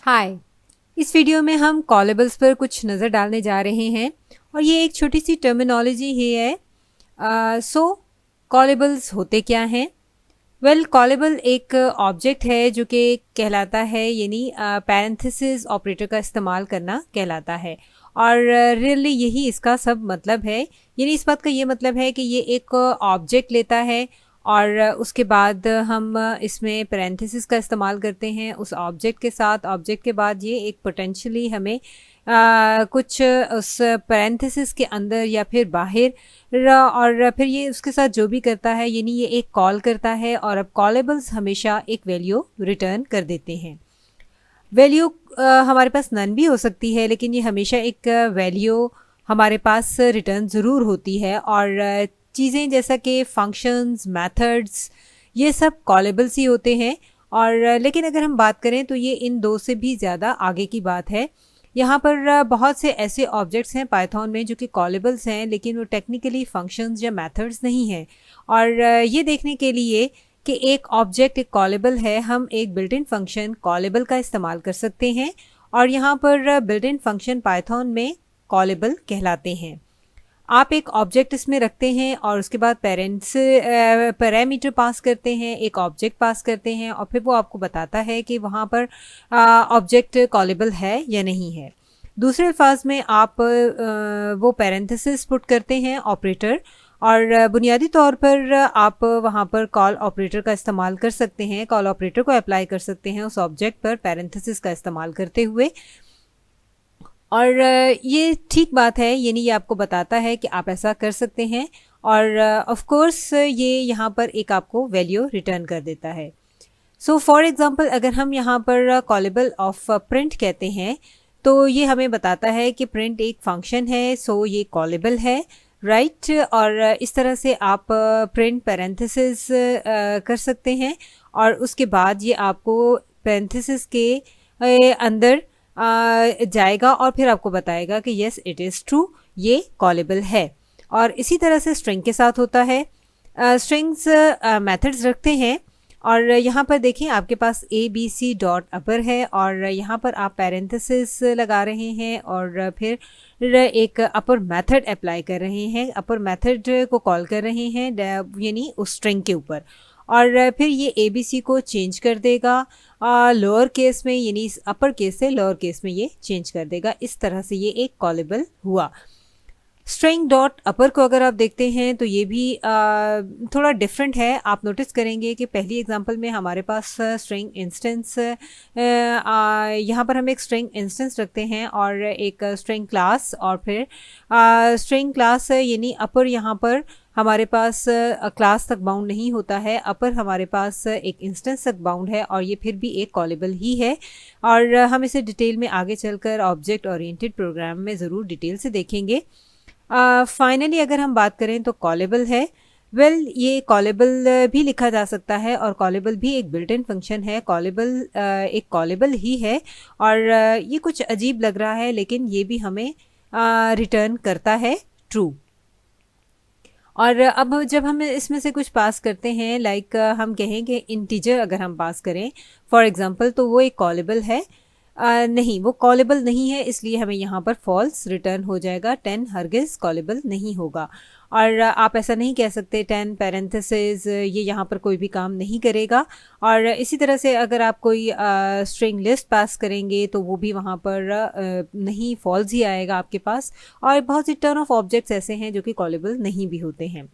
हाय। इस वीडियो में हम कॉलेबल्स पर कुछ नज़र डालने जा रहे हैं और ये एक छोटी सी टर्मिनोलॉजी ही है। सो कॉलेबल्स होते क्या हैं? वेल, कॉलेबल एक ऑब्जेक्ट है जो कि कहलाता है, यानी पैरेंथेसिस ऑपरेटर का इस्तेमाल करना कहलाता है। और रियली यही इसका सब मतलब है, यानी इस बात का ये मतलब है कि ये एक ऑब्जेक्ट लेता है और उसके बाद हम इसमें पैरेंथेसिस का इस्तेमाल करते हैं उस ऑब्जेक्ट के साथ। ऑब्जेक्ट के बाद ये एक पोटेंशियली हमें कुछ उस पैरेंथेसिस के अंदर या फिर बाहर, और फिर ये उसके साथ जो भी करता है, यानी ये एक कॉल करता है और अब कॉलेबल्स हमेशा एक वैल्यू रिटर्न कर देते हैं। वैल्यू हमारे पास नन भी हो सकती है, लेकिन ये हमेशा एक वैल्यू हमारे पास रिटर्न ज़रूर होती है। और चीज़ें जैसा कि फंक्शंस, मेथड्स, ये सब कॉलेबल्स ही होते हैं। और लेकिन अगर हम बात करें तो ये इन दो से भी ज़्यादा आगे की बात है। यहाँ पर बहुत से ऐसे ऑब्जेक्ट्स हैं पाइथन में जो कि कॉलेबल्स हैं, लेकिन वो टेक्निकली फंक्शंस या मेथड्स नहीं हैं। और ये देखने के लिए कि एक ऑब्जेक्ट एक कॉलेबल है, हम एक बिल्ट इन फंक्शन कॉलेबल का इस्तेमाल कर सकते हैं। और यहाँ पर बिल्ट इन फंक्शन पाइथन में कॉलेबल कहलाते हैं। आप एक ऑब्जेक्ट इसमें रखते हैं और उसके बाद पेरेंट्स पैरामीटर पास करते हैं, एक ऑब्जेक्ट पास करते हैं और फिर वो आपको बताता है कि वहाँ पर ऑब्जेक्ट कॉलेबल है या नहीं है। दूसरे अल्फाज में आप वो पैरेंथेसिस पुट करते हैं ऑपरेटर, और बुनियादी तौर पर आप वहाँ पर कॉल ऑपरेटर का इस्तेमाल कर सकते हैं, कॉल ऑपरेटर को अप्लाई कर सकते हैं उस ऑब्जेक्ट पर पैरेंथेसिस का इस्तेमाल करते हुए। और ये ठीक बात है, यानी ये आपको बताता है कि आप ऐसा कर सकते हैं। और ऑफ कोर्स ये यहाँ पर एक आपको वैल्यू रिटर्न कर देता है। सो फॉर एग्जांपल, अगर हम यहाँ पर कॉलेबल ऑफ प्रिंट कहते हैं तो ये हमें बताता है कि प्रिंट एक फंक्शन है, सो ये कॉलेबल है, राइट। और इस तरह से आप प्रिंट पैरेंथेसिस कर सकते हैं और उसके बाद ये आपको पैरेंथेसिस के अंदर जाएगा और फिर आपको बताएगा कि येस इट इज़ ट्रू, ये कॉलेबल है। और इसी तरह से स्ट्रिंग के साथ होता है। स्ट्रिंग्स मेथड्स रखते हैं और यहाँ पर देखें आपके पास ABC डॉट अपर है और यहाँ पर आप पैरेंथेसिस लगा रहे हैं और फिर एक अपर मेथड अप्लाई कर रहे हैं, अपर मेथड को कॉल कर रहे हैं यानी उस स्ट्रिंग के ऊपर। और फिर ये ABC को चेंज कर देगा लोअर केस में, यानी अपर केस से लोअर केस में ये चेंज कर देगा। इस तरह से ये एक कॉलेबल हुआ। स्ट्रिंग डॉट अपर को अगर आप देखते हैं तो ये भी थोड़ा डिफरेंट है। आप नोटिस करेंगे कि पहली एग्जांपल में हमारे पास स्ट्रिंग इंस्टेंस, यहाँ पर हम एक स्ट्रिंग इंस्टेंस रखते हैं और एक स्ट्रिंग क्लास, और फिर स्ट्रिंग क्लास यानी अपर यहाँ पर हमारे पास क्लास तक बाउंड नहीं होता है, अपर हमारे पास एक इंस्टेंस तक बाउंड है और ये फिर भी एक कॉलेबल ही है। और हम इसे डिटेल में आगे चलकर ऑब्जेक्ट ओरिएंटेड प्रोग्राम में ज़रूर डिटेल से देखेंगे। फाइनली अगर हम बात करें तो कॉलेबल है। वेल, ये कॉलेबल भी लिखा जा सकता है और कॉलेबल भी एक बिल्ट इन फंक्शन है। कॉलेबल एक कॉलेबल ही है और ये कुछ अजीब लग रहा है, लेकिन ये भी हमें रिटर्न करता है ट्रू। और अब जब हम इसमें से कुछ पास करते हैं, लाइक हम कहें कि इंटीजर अगर हम पास करें फॉर एग्जांपल, तो वो एक कॉलेबल है। नहीं, वो कॉलेबल नहीं है, इसलिए हमें यहाँ पर फॉल्स रिटर्न हो जाएगा। 10 हरगिज़ कॉलेबल नहीं होगा। और आप ऐसा नहीं कह सकते 10 पैरेंथेसिस, ये यहाँ पर कोई भी काम नहीं करेगा। और इसी तरह से अगर आप कोई स्ट्रिंग लिस्ट पास करेंगे तो वो भी वहाँ पर नहीं, फॉल्स ही आएगा आपके पास। और बहुत सी टर्न ऑफ ऑब्जेक्ट्स ऐसे हैं जो कि कॉलेबल नहीं भी होते हैं।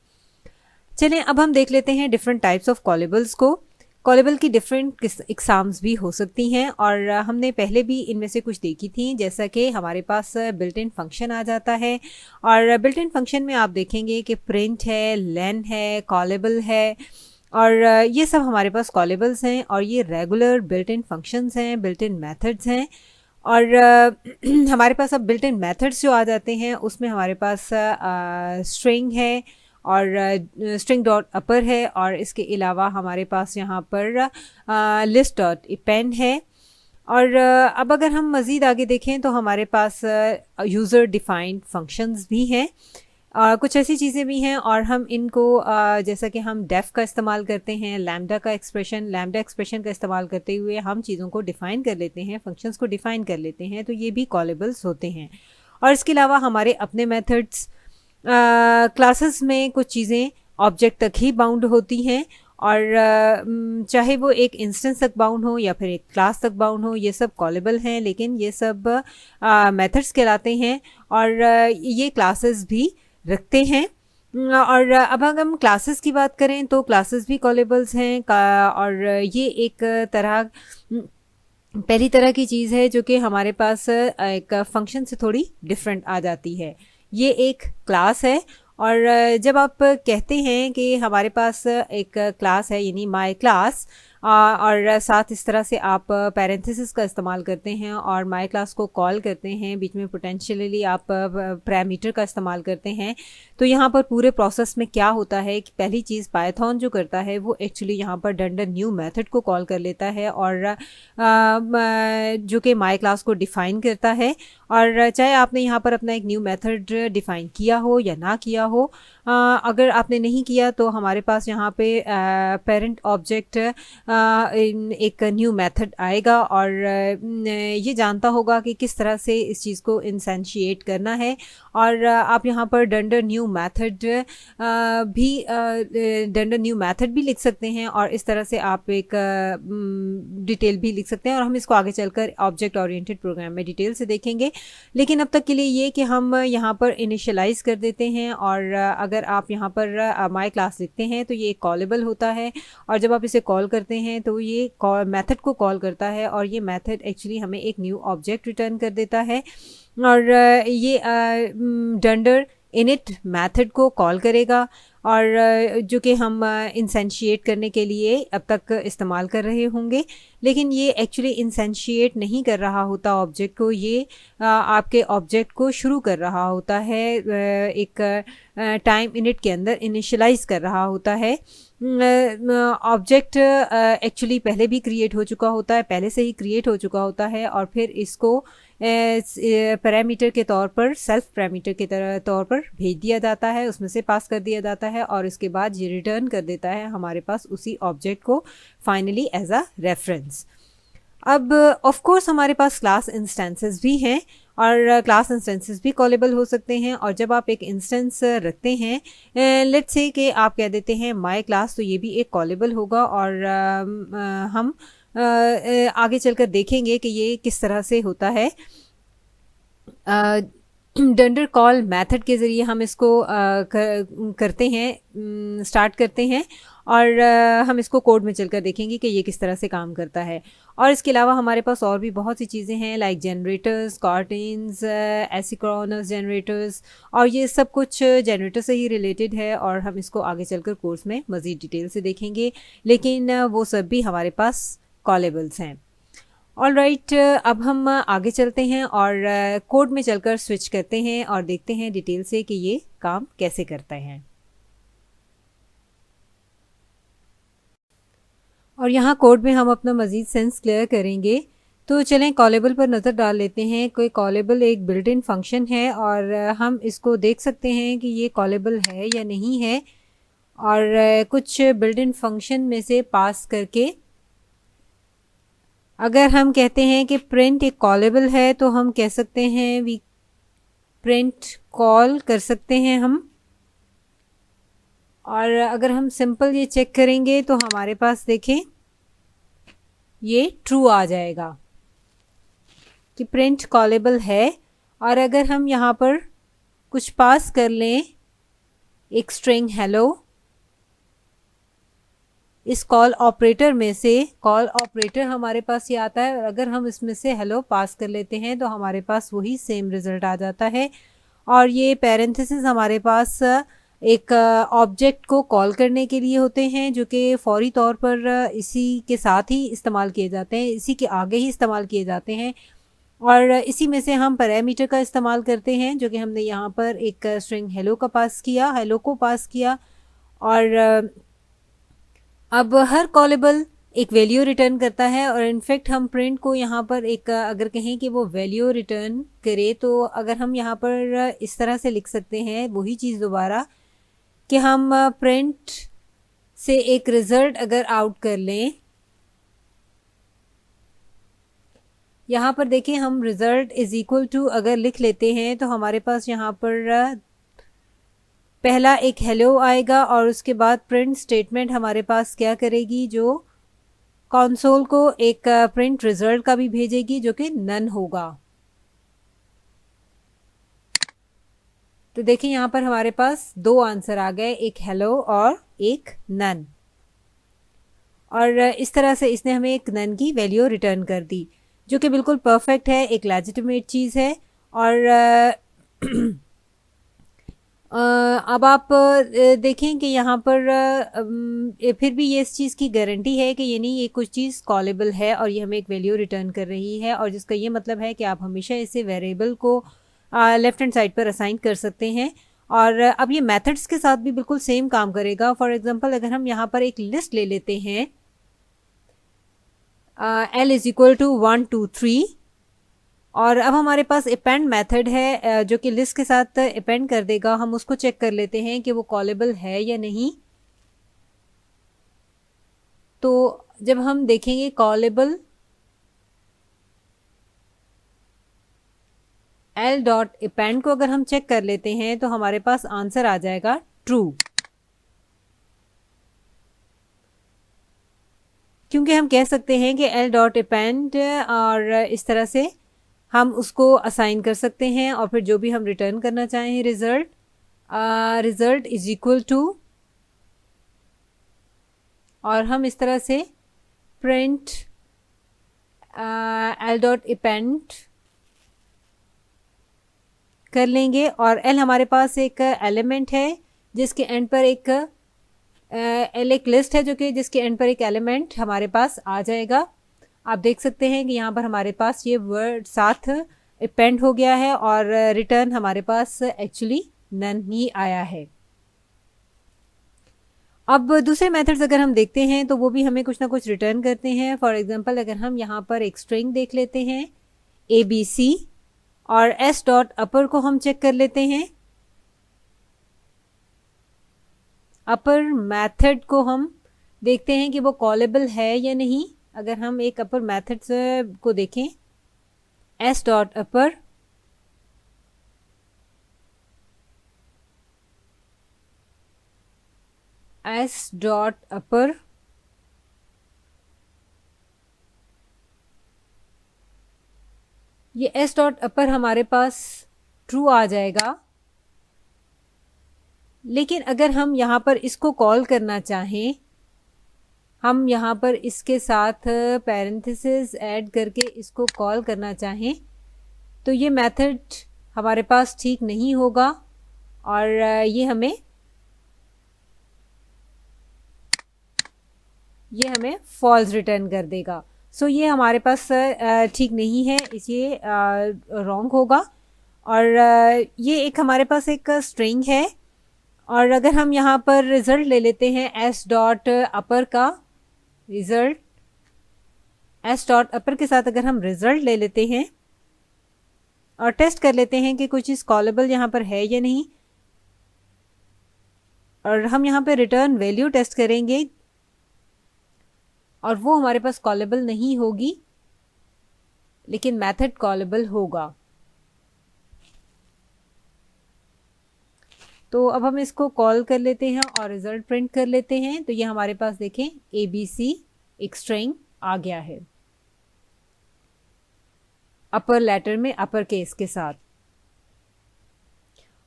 चलें, अब हम देख लेते हैं डिफरेंट टाइप्स ऑफ कॉलेबल्स को। कॉलेबल की डिफरेंट एग्जाम्स भी हो सकती हैं और हमने पहले भी इनमें से कुछ देखी थी, जैसा कि हमारे पास बिल्ट इन फंक्शन आ जाता है। और बिल्ट इन फंक्शन में आप देखेंगे कि प्रिंट है, लेन है, कॉलेबल है, और ये सब हमारे पास कॉलेबल्स हैं। और ये रेगुलर बिल्ट इन फंक्शंस हैं, बिल्ट इन मेथड्स हैं। और हमारे पास अब बिल्ट इन मेथड्स जो आ जाते हैं उसमें हमारे पास स्ट्रिंग है और स्ट्रिंग डॉट अपर है, और इसके अलावा हमारे पास यहाँ पर लिस्ट डॉट अपेंड है। और अब अगर हम मज़ीद आगे देखें तो हमारे पास यूज़र डिफाइंड फंक्शंस भी हैं। कुछ ऐसी चीज़ें भी हैं और हम इनको जैसा कि हम डेफ का इस्तेमाल करते हैं, लैम्डा एक्सप्रेशन का इस्तेमाल करते हुए हम चीज़ों को डिफ़ाइन कर लेते हैं, फंक्शंस को डिफ़ाइन कर लेते हैं, तो ये भी कॉलेबल्स होते हैं। और इसके अलावा हमारे अपने मेथड्स, क्लासेस में कुछ चीज़ें ऑब्जेक्ट तक ही बाउंड होती हैं और चाहे वो एक इंस्टेंस तक बाउंड हो या फिर एक क्लास तक बाउंड हो, ये सब कॉलेबल हैं, लेकिन ये सब मेथड्स कहलाते हैं और ये क्लासेस भी रखते हैं। और अब अगर हम क्लासेस की बात करें तो क्लासेस भी कॉलेबल्स हैं और ये एक तरह पहली तरह की चीज़ है जो कि हमारे पास एक फंक्शन से थोड़ी डिफरेंट आ जाती है। ये एक क्लास है और जब आप कहते हैं कि हमारे पास एक क्लास है यानी माय क्लास, और साथ इस तरह से आप पैरेंथेसिस का इस्तेमाल करते हैं और माय क्लास को कॉल करते हैं, बीच में पोटेंशियली आप पैरामीटर का इस्तेमाल करते हैं, तो यहाँ पर पूरे प्रोसेस में क्या होता है कि पहली चीज़ पाइथन जो करता है वो एक्चुअली यहाँ पर डंडर न्यू मेथड को कॉल कर लेता है और जो कि माय क्लास को डिफ़ाइन करता है। और चाहे आपने यहाँ पर अपना एक न्यू मेथड डिफ़ाइन किया हो या ना किया हो, अगर आपने नहीं किया तो हमारे पास यहाँ पे पेरेंट ऑब्जेक्ट एक न्यू मेथड आएगा और ये जानता होगा कि किस तरह से इस चीज़ को इंस्टेंशिएट करना है। और आप यहाँ पर डंडर न्यू मेथड भी लिख सकते हैं और इस तरह से आप एक डिटेल भी लिख सकते हैं और हम इसको आगे चलकर ऑब्जेक्ट ओरिएंटेड प्रोग्राम में डिटेल से देखेंगे। लेकिन अब तक के लिए ये कि हम यहाँ पर इनिशियलाइज कर देते हैं और अगर आप यहाँ पर माय क्लास लिखते हैं तो ये कॉलेबल होता है और जब आप इसे कॉल करते हैं तो ये मेथड को कॉल करता है और ये मेथड एक्चुअली हमें एक न्यू ऑब्जेक्ट रिटर्न कर देता है और ये डंडर इनिट मेथड को कॉल करेगा और जो कि हम इंसेंशिएट करने के लिए अब तक इस्तेमाल कर रहे होंगे, लेकिन ये एक्चुअली इंसेंशिएट नहीं कर रहा होता ऑब्जेक्ट को, ये आपके ऑब्जेक्ट को शुरू कर रहा होता है, एक टाइम इनिट के अंदर इनिशियलाइज कर रहा होता है। ऑब्जेक्ट एक्चुअली पहले भी क्रिएट हो चुका होता है, पहले से ही क्रिएट हो चुका होता है और फिर इसको पैरामीटर के तौर पर, सेल्फ पैरामीटर के तौर पर भेज दिया जाता है, उसमें से पास कर दिया जाता है और इसके बाद ये रिटर्न कर देता है हमारे पास उसी ऑब्जेक्ट को फाइनली एज अ रेफरेंस। अब ऑफ कोर्स हमारे पास क्लास इंस्टेंसेस भी हैं और क्लास इंस्टेंसेस भी कॉलेबल हो सकते हैं और जब आप एक इंस्टेंस रखते हैं, लेट्स से कि आप कह देते हैं माय क्लास, तो ये भी एक कॉलेबल होगा और हम आगे चलकर देखेंगे कि ये किस तरह से होता है। डंडर कॉल मेथड के ज़रिए हम इसको करते हैं, स्टार्ट करते हैं और हम इसको कोड में चलकर देखेंगे कि ये किस तरह से काम करता है। और इसके अलावा हमारे पास और भी बहुत सी चीज़ें हैं लाइक जनरेटर्स, कार्टेन्स, एसिक्रोनस जनरेटर्स, और ये सब कुछ जनरेटर से ही रिलेटेड है और हम इसको आगे चलकर कोर्स में मज़ीद डिटेल से देखेंगे, लेकिन वो सब भी हमारे पास कॉलेबल्स हैं। ऑलराइट, अब हम आगे चलते हैं और कोड में चलकर स्विच करते हैं और देखते हैं डिटेल से कि ये काम कैसे करता है। और यहाँ कोड में हम अपना मज़ीद सेंस क्लियर करेंगे, तो चलें कॉलेबल पर नज़र डाल लेते हैं। कोई कॉलेबल एक बिल्ट इन फंक्शन है और हम इसको देख सकते हैं कि ये कॉलेबल है या नहीं है, और कुछ बिल्ट इन फंक्शन में से पास करके अगर हम कहते हैं कि प्रिंट एक कॉलेबल है तो हम कह सकते हैं वी प्रिंट कॉल कर सकते हैं हम। और अगर हम सिंपल ये चेक करेंगे तो हमारे पास देखें ये ट्रू आ जाएगा कि प्रिंट कॉलेबल है। और अगर हम यहाँ पर कुछ पास कर लें, एक स्ट्रिंग हेलो, इस कॉल ऑपरेटर में से, कॉल ऑपरेटर हमारे पास ये आता है और अगर हम इसमें से हेलो पास कर लेते हैं तो हमारे पास वही सेम रिज़ल्ट आ जाता है। और ये पैरेंथेसिस हमारे पास एक ऑब्जेक्ट को कॉल करने के लिए होते हैं जो कि फौरी तौर पर इसी के साथ ही इस्तेमाल किए जाते हैं, इसी के आगे ही इस्तेमाल किए जाते हैं। और इसी में से हम पैरामीटर का इस्तेमाल करते हैं जो कि हमने यहाँ पर एक स्ट्रिंग हेलो को पास किया और अब हर कॉलेबल एक वैल्यू रिटर्न करता है। और इनफैक्ट हम प्रिंट को यहाँ पर एक अगर कहें कि वो वैल्यू रिटर्न करे, तो अगर हम यहाँ पर इस तरह से लिख सकते हैं वही चीज़ दोबारा, कि हम प्रिंट से एक रिजल्ट अगर आउट कर लें, यहाँ पर देखें हम रिजल्ट इज इक्वल टू अगर लिख लेते हैं तो हमारे पास यहाँ पर पहला एक हेलो आएगा और उसके बाद प्रिंट स्टेटमेंट हमारे पास क्या करेगी, जो कंसोल को एक प्रिंट रिजल्ट का भी भेजेगी जो कि नन होगा। तो देखिए यहाँ पर हमारे पास दो आंसर आ गए, एक हेलो और एक नन। और इस तरह से इसने हमें एक नन की वैल्यू रिटर्न कर दी, जो कि बिल्कुल परफेक्ट है, एक लेजिटिमेट चीज़ है। और अब आप देखें कि यहाँ पर फिर भी ये इस चीज़ की गारंटी है कि यानी ये कुछ चीज़ कॉलेबल है और ये हमें एक वैल्यू रिटर्न कर रही है, और जिसका ये मतलब है कि आप हमेशा इसे वेरिएबल को लेफ्ट हैंड साइड पर असाइन कर सकते हैं। और अब ये मेथड्स के साथ भी बिल्कुल सेम काम करेगा। फॉर एग्जांपल अगर हम यहाँ पर एक लिस्ट ले लेते हैं, L इज इक्वल टू 1 2 3, और अब हमारे पास अपेंड मेथड है जो कि लिस्ट के साथ अपेंड कर देगा। हम उसको चेक कर लेते हैं कि वो कॉलेबल है या नहीं। तो जब हम देखेंगे कॉलेबल L डॉट अपेंड को अगर हम चेक कर लेते हैं तो हमारे पास आंसर आ जाएगा ट्रू, क्योंकि हम कह सकते हैं कि L डॉट अपेंड, और इस तरह से हम उसको असाइन कर सकते हैं और फिर जो भी हम रिटर्न करना चाहें रिजल्ट इज इक्वल टू, और हम इस तरह से प्रिंट L डॉट अपेंड कर लेंगे। और L हमारे पास एक एलिमेंट है जिसके एंड पर एक L एक लिस्ट है जो कि जिसके एंड पर एक एलिमेंट हमारे पास आ जाएगा। आप देख सकते हैं कि यहाँ पर हमारे पास ये वर्ड साथ अपेंड हो गया है और रिटर्न हमारे पास एक्चुअली नन ही आया है। अब दूसरे मेथड्स अगर हम देखते हैं तो वो भी हमें कुछ ना कुछ रिटर्न करते हैं। फॉर एग्जांपल अगर हम यहाँ पर एक स्ट्रिंग देख लेते हैं ABC, और S डॉट अपर को हम चेक कर लेते हैं। अपर मेथड को हम देखते हैं कि वो कॉलेबल है या नहीं। अगर हम एक अपर मेथड को देखें, S डॉट अपर, S डॉट अपर, ये S डॉट अपर हमारे पास ट्रू आ जाएगा। लेकिन अगर हम यहाँ पर इसको कॉल करना चाहें, हम यहाँ पर इसके साथ पैरेंथेसिस ऐड करके इसको कॉल करना चाहें, तो ये मेथड हमारे पास ठीक नहीं होगा और ये हमें फॉल्स रिटर्न कर देगा। सो ये हमारे पास ठीक नहीं है, ये रॉन्ग होगा। और ये एक हमारे पास एक स्ट्रिंग है, और अगर हम यहाँ पर रिजल्ट ले लेते हैं S डॉट अपर का रिजल्ट, S डॉट अपर के साथ अगर हम रिजल्ट ले लेते हैं और टेस्ट कर लेते हैं कि कोई चीज़ कॉलेबल यहाँ पर है या नहीं, और हम यहाँ पे रिटर्न वैल्यू टेस्ट करेंगे और वो हमारे पास कॉलेबल नहीं होगी, लेकिन मेथड कॉलेबल होगा। तो अब हम इसको कॉल कर लेते हैं और रिजल्ट प्रिंट कर लेते हैं। तो ये हमारे पास देखें ABC एक स्ट्रिंग आ गया है अपर लेटर में, अपर केस के साथ।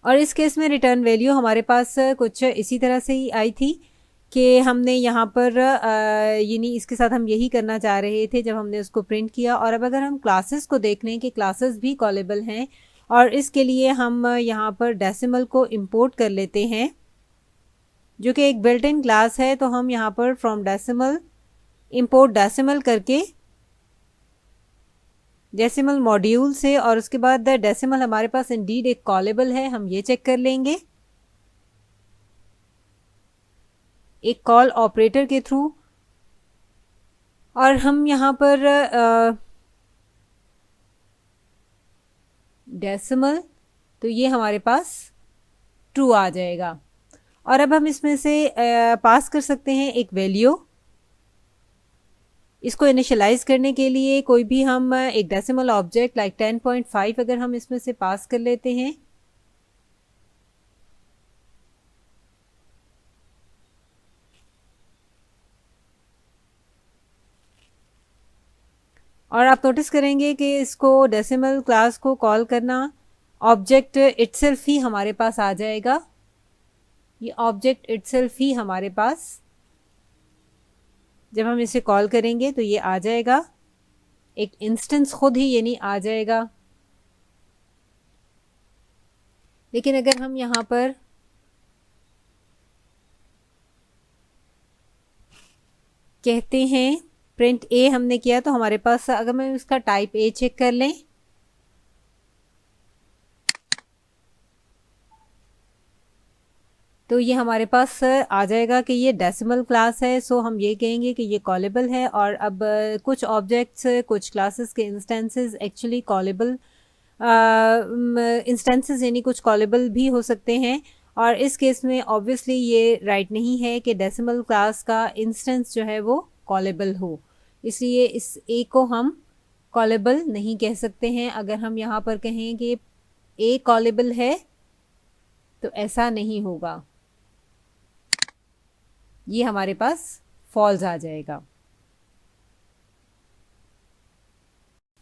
और इस केस में रिटर्न वैल्यू हमारे पास कुछ इसी तरह से ही आई थी कि हमने यहाँ पर यानी इसके साथ हम यही करना चाह रहे थे जब हमने उसको प्रिंट किया। और अब अगर हम क्लासेस को देख लें कि क्लासेस भी कॉलेबल हैं, और इसके लिए हम यहाँ पर डेसिमल को इंपोर्ट कर लेते हैं जो कि एक बिल्ट इन क्लास है। तो हम यहाँ पर फ्रॉम डेसिमल इंपोर्ट डेसिमल करके डेसिमल मॉड्यूल से, और उसके बाद डेसिमल हमारे पास इंडीड एक कॉलेबल है, हम ये चेक कर लेंगे एक कॉल ऑपरेटर के थ्रू। और हम यहाँ पर डेसिमल, तो ये हमारे पास ट्रू आ जाएगा। और अब हम इसमें से पास कर सकते हैं एक वैल्यू। इसको इनिशियलाइज करने के लिए कोई भी हम एक डेसिमल ऑब्जेक्ट लाइक 10.5 अगर हम इसमें से पास कर लेते हैं, और आप नोटिस करेंगे कि इसको डेसिमल क्लास को कॉल करना, ऑब्जेक्ट इटसेल्फ ही हमारे पास आ जाएगा। ये ऑब्जेक्ट इटसेल्फ ही हमारे पास, जब हम इसे कॉल करेंगे तो ये आ जाएगा, एक इंस्टेंस खुद ही यानी आ जाएगा। लेकिन अगर हम यहाँ पर कहते हैं प्रिंट ए हमने किया, तो हमारे पास अगर मैं इसका टाइप ए चेक कर लें, तो ये हमारे पास आ जाएगा कि ये डेसिमल क्लास है। सो हम ये कहेंगे कि ये कॉलेबल है। और अब कुछ ऑब्जेक्ट्स, कुछ क्लासेस के इंस्टेंसेस एक्चुअली कॉलेबल इंस्टेंसेस यानी कुछ कॉलेबल भी हो सकते हैं। और इस केस में ऑब्वियसली ये राइट नहीं है कि डेसिमल क्लास का इंस्टेंस जो है वो कॉलेबल हो, इसलिए इस ए को हम कॉलेबल नहीं कह सकते हैं। अगर हम यहाँ पर कहें कि ए कॉलेबल है तो ऐसा नहीं होगा, ये हमारे पास फॉल्स आ जाएगा।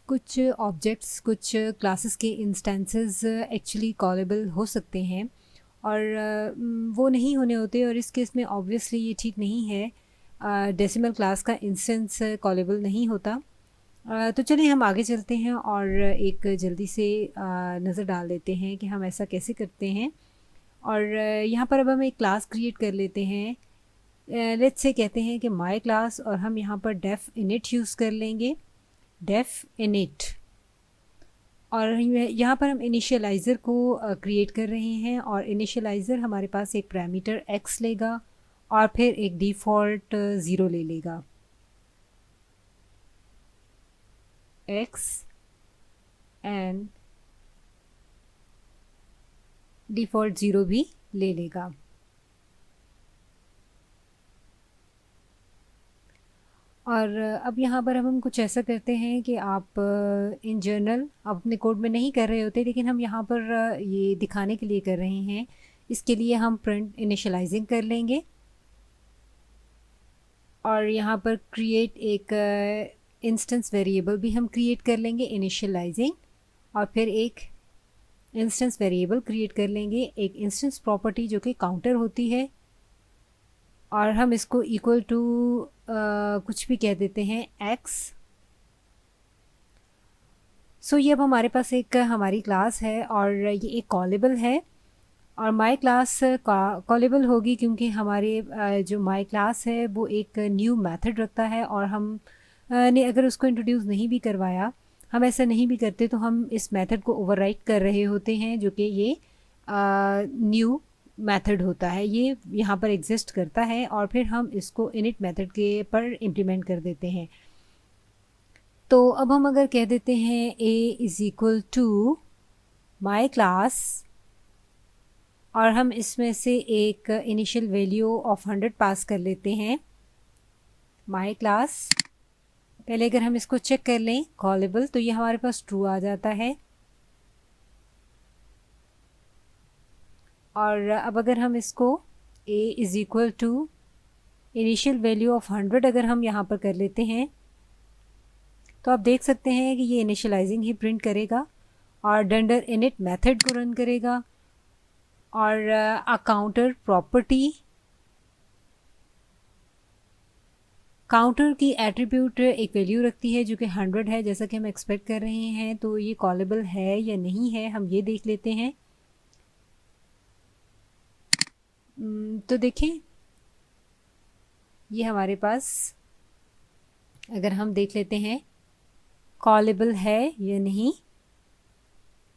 कुछ ऑब्जेक्ट्स, कुछ क्लासेस के इंस्टेंसेस एक्चुअली कॉलेबल हो सकते हैं और वो नहीं होने होते, और इस केस में ऑब्वियसली ये ठीक नहीं है। डेसिमल क्लास का इंस्टेंस कॉलेबल नहीं होता। तो चलिए हम आगे चलते हैं और एक जल्दी से नज़र डाल देते हैं कि हम ऐसा कैसे करते हैं। और यहाँ पर अब हम एक क्लास क्रिएट कर लेते हैं। लेट्स से कहते हैं कि माय क्लास, और हम यहाँ पर डेफ इनिट यूज़ कर लेंगे, डेफ इनिट। और यहाँ पर हम इनिशियलाइज़र को क्रिएट कर रहे हैं, और इनिशियलाइज़र हमारे पास एक पैरामीटर x लेगा और फिर एक डिफ़ॉल्ट 0 ले लेगा, x एंड डिफ़ॉल्ट 0 भी ले लेगा। और अब यहाँ पर हम कुछ ऐसा करते हैं कि आप इन जनरल अपने कोड में नहीं कर रहे होते, लेकिन हम यहाँ पर ये दिखाने के लिए कर रहे हैं। इसके लिए हम प्रिंट इनिशियलाइजिंग कर लेंगे और यहाँ पर क्रिएट एक इंस्टेंस वेरिएबल भी हम क्रिएट कर लेंगे इनिशियलाइजिंग, और फिर एक इंस्टेंस वेरिएबल क्रिएट कर लेंगे, एक इंस्टेंस प्रॉपर्टी जो कि काउंटर होती है, और हम इसको इक्वल टू कुछ भी कह देते हैं x। सो ये अब हमारे पास एक हमारी क्लास है और ये एक कॉलेबल है, और माय क्लास कॉलेबल होगी क्योंकि हमारे जो माय क्लास है वो एक न्यू मेथड रखता है, और हम ने अगर उसको इंट्रोड्यूस नहीं भी करवाया, हम ऐसा नहीं भी करते, तो हम इस मेथड को ओवरराइट कर रहे होते हैं, जो कि ये न्यू मेथड होता है, ये यहाँ पर एग्जिस्ट करता है, और फिर हम इसको इनिट मेथड के पर इम्प्लीमेंट कर देते हैं। तो अब हम अगर कह देते हैं a is equal to my class, और हम इसमें से एक इनिशियल वैल्यू ऑफ 100 पास कर लेते हैं, माई क्लास। पहले अगर हम इसको चेक कर लें कॉलेबल, तो ये हमारे पास ट्रू आ जाता है। और अब अगर हम इसको a is equal to initial value of 100 अगर हम यहाँ पर कर लेते हैं, तो आप देख सकते हैं कि ये इनिशियलाइजिंग ही प्रिंट करेगा और डंडर इनिट मेथड को रन करेगा, और काउंटर प्रॉपर्टी, काउंटर की एट्रीब्यूट एक वैल्यू रखती है जो कि 100 है, जैसा कि हम एक्सपेक्ट कर रहे हैं। तो ये कॉलेबल है या नहीं है, हम ये देख लेते हैं। तो देखें, ये हमारे पास अगर हम देख लेते हैं कॉलेबल है या नहीं,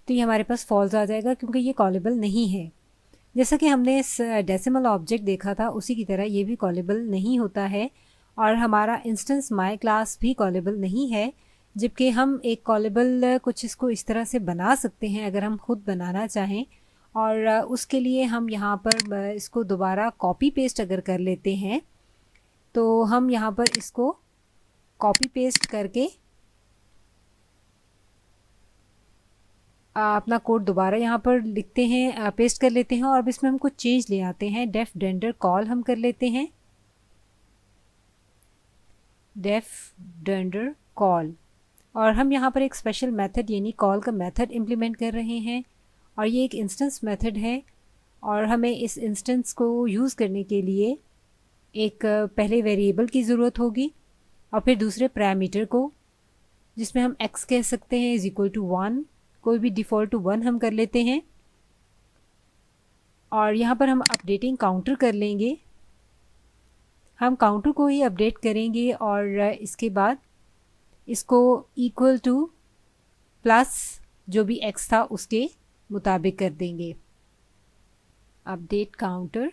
तो ये हमारे पास फॉल्स आ जाएगा क्योंकि ये कॉलेबल नहीं है। जैसा कि हमने इस डेसिमल ऑब्जेक्ट देखा था, उसी की तरह ये भी कॉलेबल नहीं होता है, और हमारा इंस्टेंस माय क्लास भी कॉलेबल नहीं है, जबकि हम एक कॉलेबल कुछ इसको इस तरह से बना सकते हैं अगर हम खुद बनाना चाहें। और उसके लिए हम यहाँ पर इसको दोबारा कॉपी पेस्ट अगर कर लेते हैं तो हम यहाँ पर इसको कॉपी पेस्ट करके अपना कोड दोबारा यहाँ पर लिखते हैं, पेस्ट कर लेते हैं और अब इसमें हम कुछ चेंज ले आते हैं। डेफ डेंडर कॉल हम कर लेते हैं, डेफ डेंडर कॉल, और हम यहाँ पर एक स्पेशल मेथड यानी कॉल का मेथड इम्प्लीमेंट कर रहे हैं और ये एक इंस्टेंस मेथड है और हमें इस इंस्टेंस को यूज़ करने के लिए एक पहले वेरिएबल की ज़रूरत होगी और फिर दूसरे पैरामीटर को जिसमें हम x कह सकते हैं इज़ इक्वल टू 1, कोई भी डिफ़ॉल्ट टू 1 हम कर लेते हैं और यहाँ पर हम अपडेटिंग काउंटर कर लेंगे। हम काउंटर को ही अपडेट करेंगे और इसके बाद इसको इक्वल टू प्लस जो भी x था उसके मुताबिक कर देंगे। Update counter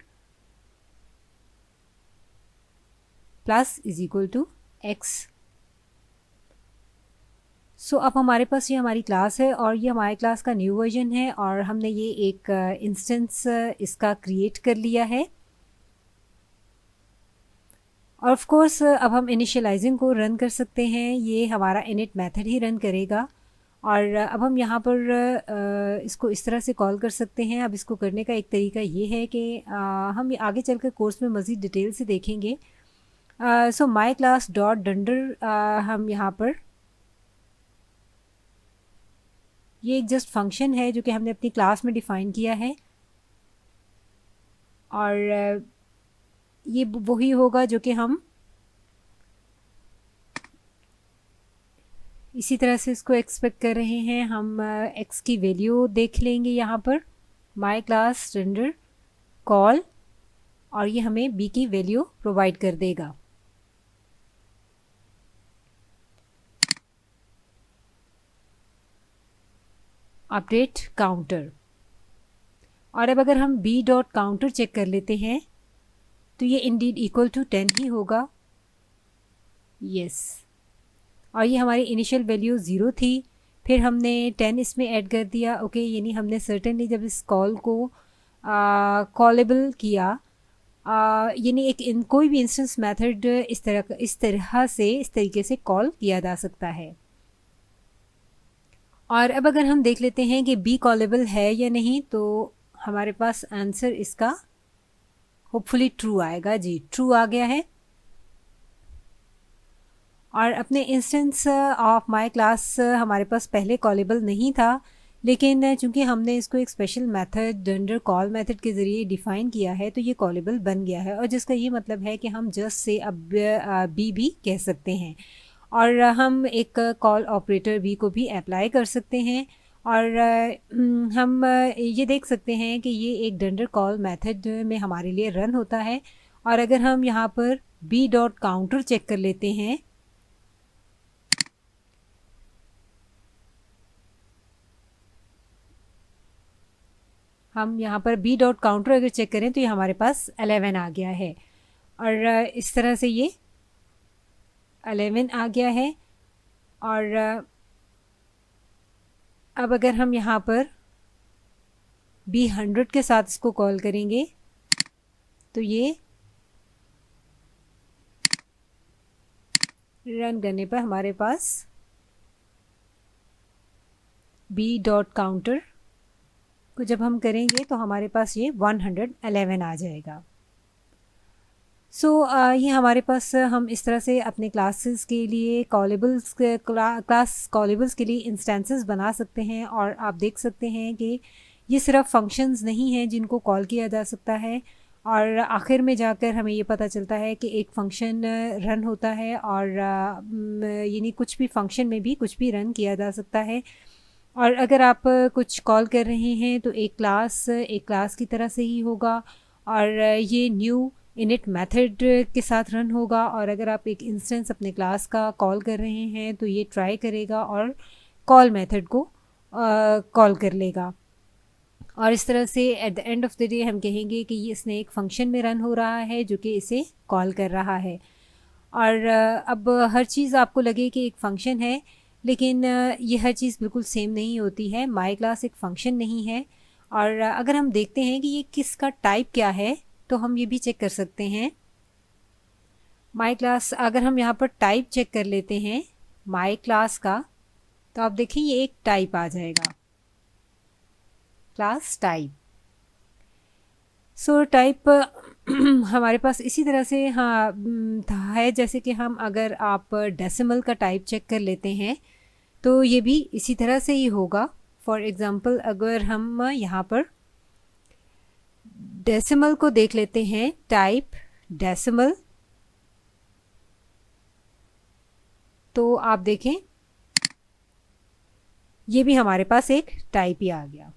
plus is equal to x। So अब हमारे पास ये हमारी क्लास है और ये हमारे क्लास का न्यू वर्जन है और हमने ये एक इंस्टेंस इसका क्रिएट कर लिया है। और ऑफ कोर्स अब हम इनिशियलाइजिंग को रन कर सकते हैं, ये हमारा इनिट मेथड ही रन करेगा। और अब हम यहाँ पर इसको इस तरह से कॉल कर सकते हैं। अब इसको करने का एक तरीका ये है कि हम आगे चलकर कोर्स में मज़ीद डिटेल से देखेंगे। सो माई क्लास डॉट डंडर हम यहाँ पर ये एक जस्ट फंक्शन है जो कि हमने अपनी क्लास में डिफ़ाइन किया है और ये वही होगा जो कि हम इसी तरह से इसको एक्सपेक्ट कर रहे हैं। हम x की वैल्यू देख लेंगे यहाँ पर माई क्लास रेंडर कॉल और ये हमें b की वैल्यू प्रोवाइड कर देगा। अपडेट काउंटर, और अब अगर हम b डॉट काउंटर चेक कर लेते हैं तो ये इंडीड इक्वल टू 10 ही होगा। यस, और ये हमारी इनिशियल वैल्यू 0 थी, फिर हमने 10 इसमें ऐड कर दिया। ओके, यानी हमने सर्टेनली जब इस कॉल को कॉलेबल किया, यानी एक कोई भी इंस्टेंस मेथड इस तरीके से कॉल किया जा सकता है। और अब अगर हम देख लेते हैं कि बी कॉलेबल है या नहीं तो हमारे पास आंसर इसका होपफुली ट्रू आएगा। जी, ट्रू आ गया है। और अपने इंस्टेंस ऑफ माय क्लास हमारे पास पहले कॉलेबल नहीं था, लेकिन चूंकि हमने इसको एक स्पेशल मेथड डंडर कॉल मेथड के ज़रिए डिफ़ाइन किया है तो ये कॉलेबल बन गया है, और जिसका ये मतलब है कि हम जस्ट से अब बी भी कह सकते हैं और हम एक कॉल ऑपरेटर बी को भी अप्लाई कर सकते हैं। और हम ये देख सकते हैं कि ये एक डंडर कॉल मेथड में हमारे लिए रन होता है। और अगर हम यहाँ पर बी डॉट काउंटर चेक कर लेते हैं हम यहाँ पर b डॉट काउंटर अगर चेक करें तो ये हमारे पास 11 आ गया है और इस तरह से ये 11 आ गया है। और अब अगर हम यहाँ पर b 100 के साथ इसको कॉल करेंगे तो ये रन करने पर हमारे पास b डॉट काउंटर को जब हम करेंगे तो हमारे पास ये 111 आ जाएगा। सो ये हमारे पास हम इस तरह से अपने क्लासेस के लिए क्लास कॉलेबल्स के लिए इंस्टेंसेस बना सकते हैं। और आप देख सकते हैं कि ये सिर्फ फंक्शंस नहीं हैं जिनको कॉल किया जा सकता है, और आखिर में जाकर हमें ये पता चलता है कि एक फ़ंक्शन रन होता है और यानी कुछ भी फंक्शन में भी कुछ भी रन किया जा सकता है। और अगर आप कुछ कॉल कर रहे हैं तो एक क्लास की तरह से ही होगा और ये न्यू इनिट मेथड के साथ रन होगा। और अगर आप एक इंस्टेंस अपने क्लास का कॉल कर रहे हैं तो ये ट्राई करेगा और कॉल मेथड को कॉल कर लेगा। और इस तरह से at the end of the day हम कहेंगे कि ये इसने एक फ़ंक्शन में रन हो रहा है जो कि इसे कॉल कर रहा है। और अब हर चीज़ आपको लगे कि एक फ़ंक्शन है, लेकिन ये हर चीज़ बिल्कुल सेम नहीं होती है। माई क्लास एक फ़ंक्शन नहीं है। और अगर हम देखते हैं कि ये किसका टाइप क्या है, तो हम ये भी चेक कर सकते हैं। माई क्लास, अगर हम यहाँ पर टाइप चेक कर लेते हैं माई क्लास का, तो आप देखें ये एक टाइप आ जाएगा, क्लास टाइप। सो टाइप हमारे पास इसी तरह से हाँ है, जैसे कि हम अगर आप डेसिमल का टाइप चेक कर लेते हैं तो ये भी इसी तरह से ही होगा। फॉर एग्ज़ाम्पल अगर हम यहाँ पर डेसिमल को देख लेते हैं, टाइप डेसिमल, तो आप देखें ये भी हमारे पास एक टाइप ही आ गया।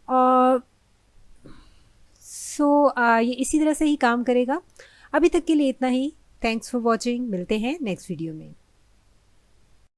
और ये इसी तरह से ही काम करेगा। अभी तक के लिए इतना ही। Thanks for watching. मिलते हैं नेक्स्ट वीडियो में।